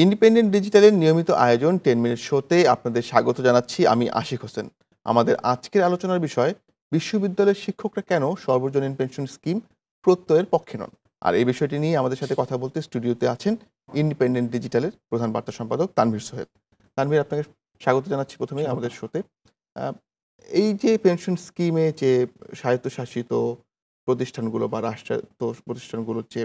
Independent ডিজিটালের নিয়মিত আয়োজন 10 minute শোতে আপনাদের স্বাগত জানাচ্ছি। আমি আশিক হোসেন। আমাদের আজকের আলোচনার বিষয় বিশ্ববিদ্যালয়ের শিক্ষকরা কেন সর্বজনীন পেনশন স্কিম প্রত্যয়ের পক্ষে নন। আর এই বিষয়টি নিয়ে আমাদের সাথে কথা বলতে স্টুডিওতে আছেন ইন্ডিপেন্ডেন্ট ডিজিটালের প্রধান বার্তা সম্পাদক তানভীর সোহেল। তানভীর, আপনাকে স্বাগত জানাচ্ছি প্রথমেই আমাদের শোতে। এই যে পেনশন স্কিমে যে স্বায়ত্তশাসিত প্রতিষ্ঠানগুলো বা রাষ্ট্রায়ত্ত প্রতিষ্ঠানগুলোর যে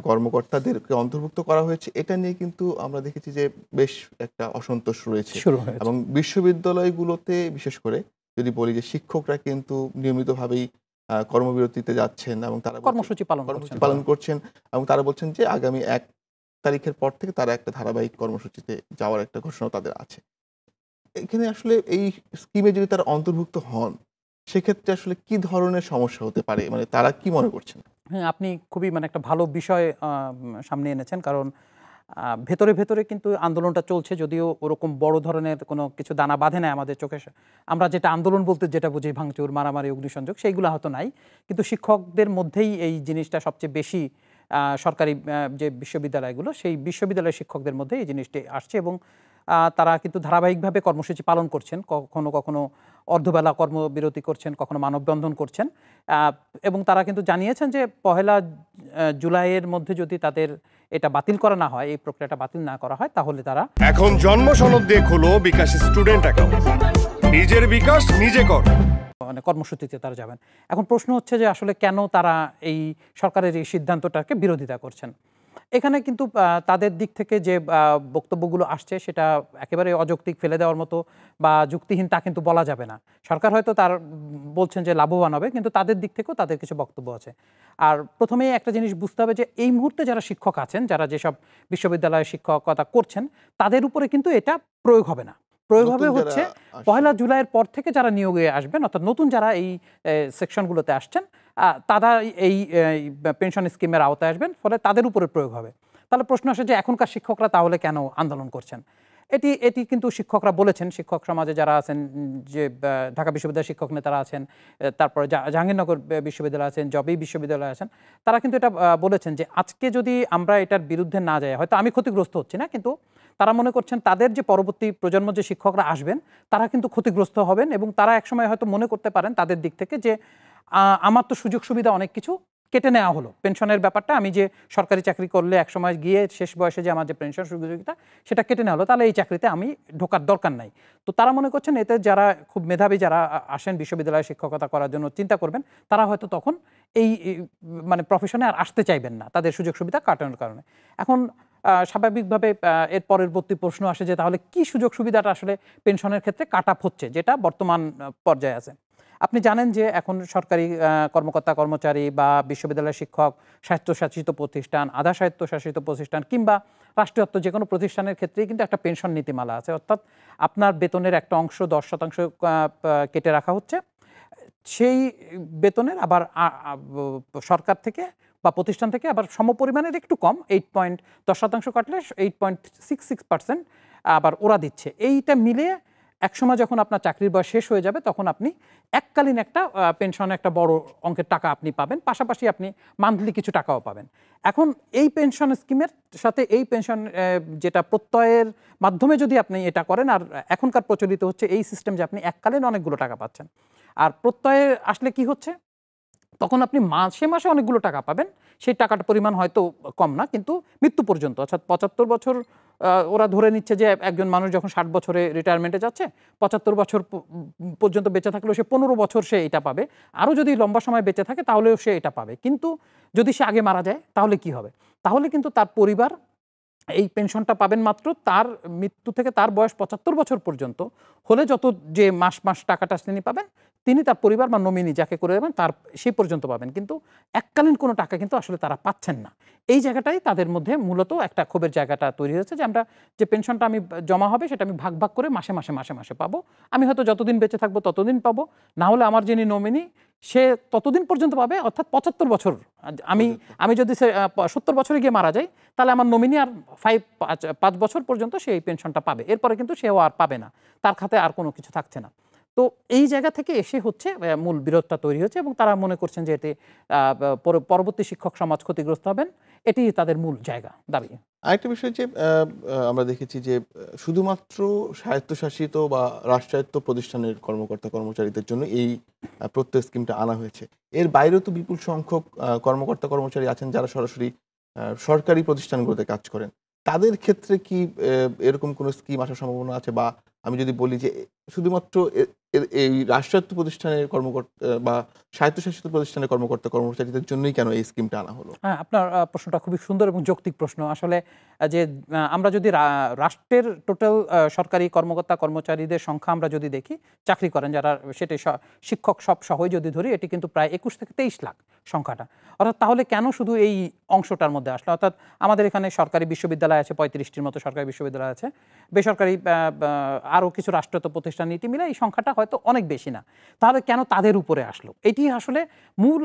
কর্মকর্তাদেরকে অন্তর্ভুক্ত করা হয়েছে, এটা নিয়ে কিন্তু আমরা দেখেছি যে বেশ একটা অসন্তোষ রয়েছে। এবং বিশ্ববিদ্যালয়গুলোতে বিশেষ করে যদি বলি যে শিক্ষকরা কিন্তু নিয়মিতভাবেই কর্মবিরতিতে যাচ্ছেন এবং তারা কর্মসূচি পালন করছেন এবং তারা বলছেন যে আগামী 1 তারিখের পর থেকে তারা একটা ধারাবাহিক কর্মসূচিতে যাওয়ার একটা ঘোষণা তাদের আছে। এখানে আসলে এই স্কিমে যদি তারা অন্তর্ভুক্ত হন, সেক্ষেত্রে আসলে কি ধরনের সমস্যা হতে পারে? মানে তারা কি মনে করছেন? হ্যাঁ, আপনি খুবই একটা ভালো বিষয় সামনে এনেছেন। কারণ ভেতরে, ভেতরে কিন্তু আন্দোলনটা চলছে, যদিও ওরকম বড় ধরনের কোনো কিছু দানা বাঁধে নাই আমাদের চোখে। আমরা যেটা আন্দোলন বলতে যেটা বুঝি, ভাঙচুর, মারামারি, অগ্নিসংযোগ, সেইগুলো হয়তো নাই। কিন্তু শিক্ষকদের মধ্যেই এই জিনিসটা সবচেয়ে বেশি সরকারি যে বিশ্ববিদ্যালয়গুলো, সেই বিশ্ববিদ্যালয়ের শিক্ষকদের মধ্যে এই জিনিসটি আসছে এবং তারা কিন্তু ধারাবাহিকভাবে কর্মসূচি পালন করছেন। কখনো, কখনো অর্ধবেলা কর্মবিরতি করছেন, কখনো মানববন্ধন করছেন। এবং তারা কিন্তু জানিয়েছেন যে পহেলা জুলাইয়ের মধ্যে যদি তাদের এটা বাতিল করা না হয়, এই প্রক্রিয়াটা বাতিল না করা হয়, তাহলে তারা এখন জন্ম সনদ দিয়ে খোলো বিকাশ স্টুডেন্ট অ্যাকাউন্ট। নিজের বিকাশ নিজে কর। কর্মসূচিতে তারা যাবেন। এখন প্রশ্ন হচ্ছে যে আসলে কেন তারা এই সরকারের এই সিদ্ধান্তটাকে বিরোধিতা করছেন। এখানে কিন্তু তাদের দিক থেকে যে বক্তব্যগুলো আসছে সেটা একেবারে অযৌক্তিক, ফেলে দেওয়ার মতো বা যুক্তিহীন তা কিন্তু বলা যাবে না। সরকার হয়তো তার বলছেন যে লাভবান হবে, কিন্তু তাদের দিক থেকেও তাদের কিছু বক্তব্য আছে। আর প্রথমেই একটা জিনিস বুঝতে হবে যে এই মুহূর্তে যারা শিক্ষক আছেন, যারা যেসব বিশ্ববিদ্যালয়ে শিক্ষকতা করছেন, তাদের উপরে কিন্তু এটা প্রয়োগ হবে না। প্রয়োগ হবে হচ্ছে পহেলা জুলাইয়ের পর থেকে যারা নিয়োগে আসবেন, অর্থাৎ নতুন যারা এই সেকশনগুলোতে আসছেন, তারা এই পেনশন স্কিমের আওতায় আসবেন, ফলে তাদের উপরে প্রয়োগ হবে। তাহলে প্রশ্ন আসে যে এখনকার শিক্ষকরা তাহলে কেন আন্দোলন করছেন? এটি কিন্তু শিক্ষকরা বলেছেন, শিক্ষক সমাজে যারা আছেন, যে ঢাকা বিশ্ববিদ্যালয়ের শিক্ষক নেতারা আছেন, তারপরে জাহাঙ্গীরনগর বিশ্ববিদ্যালয় আছেন, জবি বিশ্ববিদ্যালয় আছেন, তারা কিন্তু এটা বলেছেন যে আজকে যদি আমরা এটার বিরুদ্ধে না যাই, হয়তো আমি ক্ষতিগ্রস্ত হচ্ছি না, কিন্তু তারা মনে করছেন তাদের যে পরবর্তী প্রজন্ম যে শিক্ষকরা আসবেন, তারা কিন্তু ক্ষতিগ্রস্ত হবেন এবং তারা একসময় হয়তো মনে করতে পারেন তাদের দিক থেকে যে আমার তো সুযোগ সুবিধা অনেক কিছু কেটে নেওয়া হলো। পেনশনের ব্যাপারটা, আমি যে সরকারি চাকরি করলে একসময় গিয়ে শেষ বয়সে যে আমার যে পেনশন সুযোগিতা, সেটা কেটে নেওয়া হলো, তাহলে এই চাকরিতে আমি ঢোকার দরকার নাই। তো তারা মনে করছেন এতে যারা খুব মেধাবী, যারা আসেন বিশ্ববিদ্যালয়ে শিক্ষকতা করার জন্য চিন্তা করবেন, তারা হয়তো তখন এই প্রফেশনে আর আসতে চাইবেন না, তাদের সুযোগ সুবিধা কাটানোর কারণে। এখন স্বাভাবিকভাবে এর পরবর্তী প্রশ্ন আসে যে তাহলে কি সুযোগ সুবিধাটা আসলে পেনশনের ক্ষেত্রে কাট আপ হচ্ছে, যেটা বর্তমান পর্যায়ে আছে। আপনি জানেন যে এখন সরকারি কর্মকর্তা কর্মচারী বা বিশ্ববিদ্যালয়ের শিক্ষক, স্বায়ত্তশাসিত প্রতিষ্ঠান, আধা স্বায়ত্তশাসিত প্রতিষ্ঠান কিংবা রাষ্ট্রায়ত্ত যে কোনো প্রতিষ্ঠানের ক্ষেত্রেই কিন্তু একটা পেনশন নীতিমালা আছে। অর্থাৎ আপনার বেতনের একটা অংশ 10% কেটে রাখা হচ্ছে। সেই বেতনের আবার সরকার থেকে বা প্রতিষ্ঠান থেকে আবার সমপরিমাণের একটু কম, 8.10% কাটলে 8.66% আবার ওরা দিচ্ছে। এইটা মিলে একসময় যখন আপনার চাকরির বয়স শেষ হয়ে যাবে, তখন আপনি এককালীন একটা পেনশন, একটা বড় অঙ্কের টাকা আপনি পাবেন, পাশাপাশি আপনি মান্থলি কিছু টাকাও পাবেন। এখন এই পেনশন স্কিমের সাথে এই পেনশন যেটা প্রত্যয়ের মাধ্যমে যদি আপনি এটা করেন, আর এখনকার প্রচলিত হচ্ছে এই সিস্টেম যে আপনি এককালীন অনেকগুলো টাকা পাচ্ছেন, আর প্রত্যয়ে আসলে কি হচ্ছে, তখন আপনি মাসে মাসে অনেকগুলো টাকা পাবেন। সেই টাকাটার পরিমাণ হয়তো কম না, কিন্তু মৃত্যু পর্যন্ত, অর্থাৎ 75 বছর ওরা ধরে নিচ্ছে যে একজন মানুষ যখন 60 বছরে রিটায়ারমেন্টে যাচ্ছে, 75 বছর পর্যন্ত বেঁচে থাকলেও সে 15 বছর সে এটা পাবে। আরও যদি লম্বা সময় বেঁচে থাকে তাহলেও সে এটা পাবে। কিন্তু যদি সে আগে মারা যায় তাহলে কি হবে? তাহলে কিন্তু তার পরিবার এই পেনশনটা পাবেন মাত্র তার মৃত্যু থেকে তার বয়স 75 বছর পর্যন্ত হলে যত যে মাস মাস টাকাটা তিনি পাবেন, তিনি তার পরিবার বা নমিনি যাকে করে দেবেন তার সেই পর্যন্ত পাবেন। কিন্তু এককালীন কোনো টাকা কিন্তু আসলে তারা পাচ্ছেন না। এই জায়গাটাই তাদের মধ্যে মূলত একটা ক্ষোভের জায়গাটা তৈরি হয়েছে যে আমরা যে পেনশনটা আমি জমা হবে সেটা আমি ভাগ ভাগ করে মাসে মাসে মাসে মাসে পাবো। আমি হয়তো যতদিন বেঁচে থাকবো ততদিন পাবো, না হলে আমার যিনি নমিনি সে ততদিন পর্যন্ত পাবে, অর্থাৎ 75 বছর। আমি যদি 70 বছরে গিয়ে মারা যাই, তাহলে আমার নমিনি আর 5 বছর পর্যন্ত সে এই পেনশনটা পাবে। এরপরে কিন্তু সেও আর পাবে না, তার খাতে আর কোনো কিছু থাকছে না। তো এই জায়গা থেকে এসে হচ্ছে মূল বিরোধটা তৈরি হচ্ছে এবং তারা মনে করছেন যে এতে পরবর্তী শিক্ষক সমাজ ক্ষতিগ্রস্ত হবেন, এটি তাদের মূল জায়গা দাবি। আরেকটা বিষয় যে আমরা দেখেছি যে শুধুমাত্র স্বায়ত্তশাসিত বা রাষ্ট্রায়ত্ত প্রতিষ্ঠানের কর্মকর্তা কর্মচারীদের জন্য এই প্রত্যয় স্কিমটা আনা হয়েছে। এর বাইরেও তো বিপুল সংখ্যক কর্মকর্তা কর্মচারী আছেন যারা সরাসরি সরকারি প্রতিষ্ঠানগুলোতে কাজ করেন। তাদের ক্ষেত্রে কি এরকম কোনো স্কিম আসার সম্ভাবনা আছে? বা আমি যদি বলি যে শুধুমাত্র এই রাষ্ট্রায়ত্ত প্রতিষ্ঠানের কর্মকর্তা বা স্বায়ত্তশাসিত প্রতিষ্ঠানের কর্মকর্তা কর্মচারীদের জন্যই কেন এই স্কিমটা আনা হলো? হ্যাঁ, আপনার প্রশ্নটা খুবই সুন্দর এবং যৌক্তিক প্রশ্ন। আসলে যে আমরা যদি রাষ্ট্রের টোটাল সরকারি কর্মকর্তা কর্মচারীদের সংখ্যা আমরা যদি দেখি, চাকরি করেন যারা, সেটি শিক্ষক সব সহই যদি ধরি, এটি কিন্তু প্রায় ২১ থেকে ২৩ লাখ সংখ্যাটা। অর্থাৎ তাহলে কেন শুধু এই অংশটার মধ্যে আসলো? অর্থাৎ আমাদের এখানে সরকারি বিশ্ববিদ্যালয় আছে ৩৫টির মতো সরকারি বিশ্ববিদ্যালয় আছে, বেসরকারি আরও কিছু রাষ্ট্রায়ত্ত প্রতিষ্ঠান নীতি মিলে এই সংখ্যাটা হয়তো অনেক বেশি না। তাহলে কেন তাদের উপরে আসলো? এটি আসলে মূল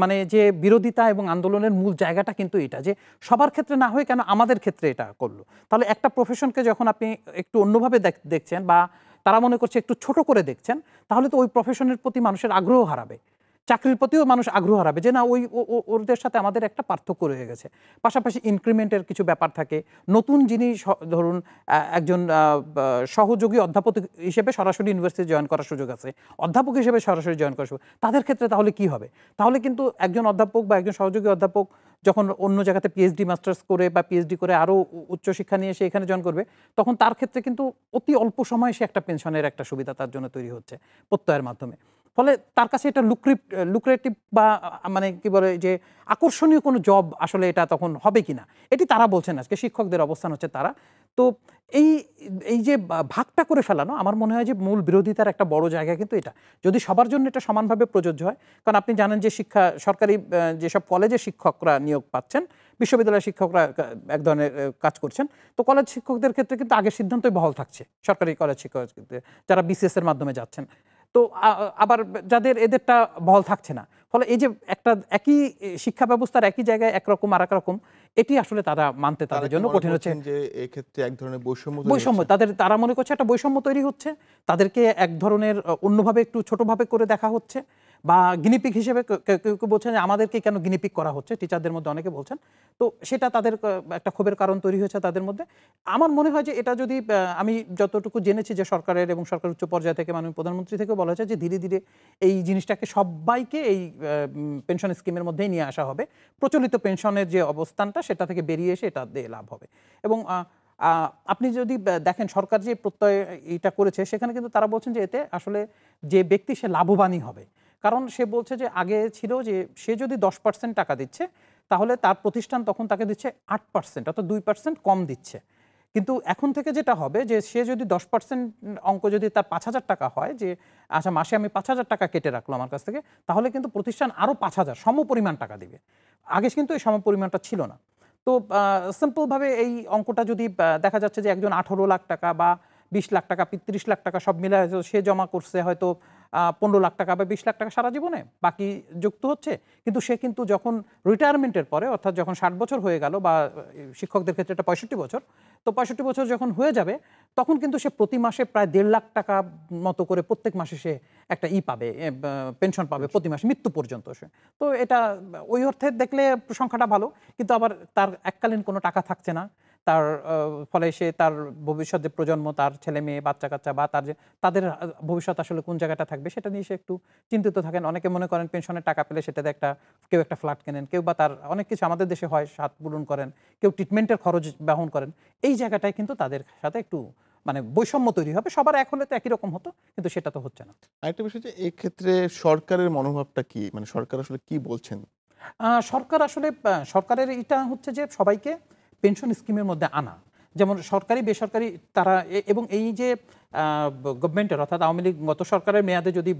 মানে যে বিরোধিতা এবং আন্দোলনের মূল জায়গাটা কিন্তু এটা, যে সবার ক্ষেত্রে না হয়ে কেন আমাদের ক্ষেত্রে এটা করলো। তাহলে একটা প্রফেশনকে যখন আপনি একটু অন্যভাবে দেখছেন বা তারা মনে করছে একটু ছোট করে দেখছেন, তাহলে তো ওই প্রফেশনের প্রতি মানুষের আগ্রহ হারাবে, চাকরির প্রতিও মানুষ আগ্রহ হারাবে, যে না ওদের সাথে আমাদের একটা পার্থক্য রয়ে গেছে। পাশাপাশি ইনক্রিমেন্টের কিছু ব্যাপার থাকে। নতুন যিনি ধরুন একজন সহযোগী অধ্যাপক হিসেবে সরাসরি ইউনিভার্সিটি জয়েন করার সুযোগ আছে, অধ্যাপক হিসেবে সরাসরি জয়েন করার সুযোগ, তাদের ক্ষেত্রে তাহলে কি হবে? তাহলে কিন্তু একজন অধ্যাপক বা একজন সহযোগী অধ্যাপক যখন অন্য জায়গাতে পিএইচডি মাস্টার্স করে বা পিএইচডি করে আরও উচ্চশিক্ষা নিয়ে সে এখানে জয়েন করবে, তখন তার ক্ষেত্রে কিন্তু অতি অল্প সময়ে সে একটা পেনশনের একটা সুবিধা তার জন্য তৈরি হচ্ছে প্রত্যয়ের মাধ্যমে। ফলে তার কাছে এটা লুক্রেটিভ বা মানে কি বলে যে আকর্ষণীয় কোনো জব আসলে এটা তখন হবে কিনা, এটি তারা বলছেন। আজকে শিক্ষকদের অবস্থান হচ্ছে তারা তো এই যে ভাগটা করে ফেলানো, আমার মনে হয় যে মূল বিরোধিতার একটা বড় জায়গা কিন্তু এটা। যদি সবার জন্য এটা সমানভাবে প্রযোজ্য হয়, কারণ আপনি জানেন যে সরকারি যেসব কলেজে শিক্ষকরা নিয়োগ পাচ্ছেন, বিশ্ববিদ্যালয়ের শিক্ষকরা এক ধরনের কাজ করছেন, তো কলেজ শিক্ষকদের ক্ষেত্রে কিন্তু আগের সিদ্ধান্তই বহাল থাকছে। সরকারি কলেজ শিক্ষক যারা বিসিএস এর মাধ্যমে যাচ্ছেন, তো আবার যাদের এদেরটা বহাল থাকছে না। ফলে এই যে একটা একই শিক্ষা ব্যবস্থার একই জায়গায় একরকম আর এক রকম, এটি আসলে তারা মানতে তাদের জন্য কঠিন হচ্ছে। যে এই ক্ষেত্রে এক ধরনের বৈষম্য তারা মনে করছে একটা বৈষম্য তৈরি হচ্ছে, তাদেরকে এক ধরনের অন্যভাবে একটু ছোটভাবে করে দেখা হচ্ছে, বা গিনিপিক হিসেবে কেউ কেউ বলছেন যে আমাদেরকে কেন গিনিপিক করা হচ্ছে, টিচারদের মধ্যে অনেকে বলছেন। তো সেটা তাদের একটা ক্ষোভের কারণ তৈরি হয়েছে তাদের মধ্যে। আমার মনে হয় যে এটা যদি আমি যতটুকু জেনেছি যে সরকারের এবং সরকার উচ্চ পর্যায় থেকে মাননীয় প্রধানমন্ত্রী থেকেও বলা হয়েছে যে ধীরে ধীরে এই জিনিসটাকে সবাইকে এই পেনশন স্কিমের মধ্যেই নিয়ে আসা হবে। প্রচলিত পেনশনের যে অবস্থানটা সেটা থেকে বেরিয়ে এসে এটা দিয়ে লাভ হবে। এবং আপনি যদি দেখেন সরকার যে প্রত্যয় এটা করেছে, সেখানে কিন্তু তারা বলছেন যে এতে আসলে যে ব্যক্তি সে লাভবানই হবে। কারণ সে বলছে যে আগে ছিল যে সে যদি 10% টাকা দিচ্ছে, তাহলে তার প্রতিষ্ঠান তখন তাকে দিচ্ছে 8%, অর্থাৎ 2% কম দিচ্ছে। কিন্তু এখন থেকে যেটা হবে যে সে যদি 10% অঙ্ক যদি তার 5,000 টাকা হয়, যে আচ্ছা মাসে আমি 5,000 টাকা কেটে রাখলো আমার কাছ থেকে, তাহলে কিন্তু প্রতিষ্ঠান আরও 5,000 সমপরিমাণ টাকা দিবে। আগে কিন্তু এই সমপরিমাণটা ছিল না। তো সিম্পলভাবে এই অঙ্কটা যদি দেখা যাচ্ছে যে একজন 18 লাখ টাকা বা 20 লাখ টাকা 35 লাখ টাকা সব মিলে সে জমা করছে হয়তো 15 লাখ টাকা বা 20 লাখ টাকা সারা জীবনে, বাকি যুক্ত হচ্ছে। কিন্তু সে কিন্তু যখন রিটায়ারমেন্টের পরে, অর্থাৎ যখন 60 বছর হয়ে গেল, বা শিক্ষকদের ক্ষেত্রে এটা 65 বছর, তো 65 বছর যখন হয়ে যাবে, তখন কিন্তু সে প্রতি মাসে প্রায় 1.5 লাখ টাকা মতো করে প্রত্যেক মাসে সে একটা পাবে, পেনশন পাবে প্রতি মাসে মৃত্যু পর্যন্ত সে। তো এটা ওই অর্থে দেখলে সংখ্যাটা ভালো, কিন্তু আবার তার এককালীন কোনো টাকা থাকছে না। তার ফলে সে তার ভবিষ্যৎ যে প্রজন্ম, তার ছেলে মেয়ে বাচ্চা কাচ্চা বা তাদের ভবিষ্যৎ আসলে কোন জায়গাটা থাকবে সেটা নিয়ে সে একটু চিন্তিত থাকেন। অনেকে মনে করেন পেনশনের টাকা পেলে সেটাতে কেউ একটা ফ্ল্যাট কেনেন, কেউ বা তার অনেক কিছু আমাদের দেশে হয়, স্বাদ পূরণ করেন, কেউ ট্রিটমেন্টের খরচ বহন করেন। এই জায়গাটায় কিন্তু তাদের সাথে একটু মানে বৈষম্য তৈরি হবে। সবার এক হলে তো একই রকম হতো, কিন্তু সেটা তো হচ্ছে না। আরেকটা বিষয় যে এই ক্ষেত্রে সরকারের মনোভাবটা কি, মানে সরকার আসলে কি বলছেন? সরকার আসলে সরকারের এটা হচ্ছে যে সবাইকে পেনশন স্কিমের মধ্যে আনা, যেমন সরকারি বেসরকারি তারা এবং এই যে গভর্নমেন্টের অর্থাৎ আওয়ামী লীগ গত সরকারের মেয়াদে যদি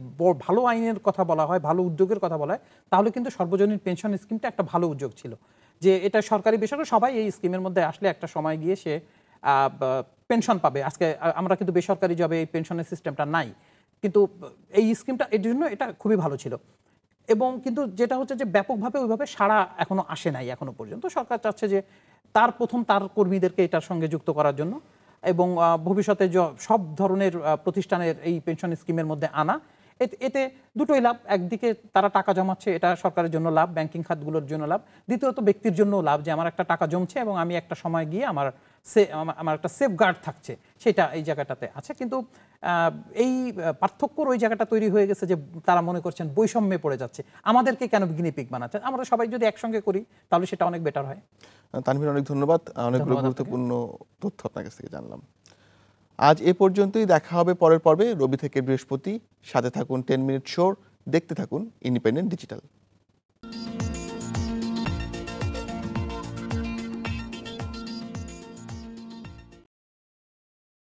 ভালো আইনের কথা বলা হয়, ভালো উদ্যোগের কথা বলা হয়, তাহলে কিন্তু সর্বজনীন পেনশন স্কিমটা একটা ভালো উদ্যোগ ছিল। যে এটা সরকারি বেসরকারি সবাই এই স্কিমের মধ্যে আসলে একটা সময় গিয়ে সে পেনশন পাবে। আজকে আমরা কিন্তু বেসরকারি জবে এই পেনশনের সিস্টেমটা নাই, কিন্তু এই স্কিমটা এর জন্য এটা খুবই ভালো ছিল। এবং কিন্তু যেটা হচ্ছে যে ব্যাপকভাবে ওইভাবে সাড়া এখনো আসে নাই এখনো পর্যন্ত। সরকার চাচ্ছে যে তার কর্মীদেরকে এটার সঙ্গে যুক্ত করার জন্য, এবং ভবিষ্যতে সব ধরনের প্রতিষ্ঠানের এই পেনশন স্কিমের মধ্যে আনা, এতে দুটোই লাভ। একদিকে তারা টাকা জমাচ্ছে, এটা সরকারের জন্য লাভ, ব্যাংকিং খাতগুলোর জন্য লাভ। দ্বিতীয়ত ব্যক্তির জন্য লাভ, যে আমার একটা টাকা জমছে এবং আমি একটা সময় গিয়ে আমার একটা সেফগার্ড থাকছে, সেটা এই জায়গাটাতে আছে। কিন্তু এই পার্থক্যর ওই জায়গাটা তৈরি হয়ে গেছে যে তারা মনে করছেন বৈষম্যে পড়ে যাচ্ছে, আমাদেরকে কেন গিনিপিগ বানাচ্ছে। আমরা সবাই যদি একসঙ্গে করি তাহলে সেটা অনেক বেটার হয়। তানভীর, অনেক ধন্যবাদ, অনেকগুলো গুরুত্বপূর্ণ তথ্য আপনার কাছ থেকে জানলাম। আজ এ পর্যন্তই, দেখা হবে পরের পর্বে, রবি থেকে বৃহস্পতি। সাথে থাকুন 10 মিনিট শোর, দেখতে থাকুন ইন্ডিপেন্ডেন্ট ডিজিটাল।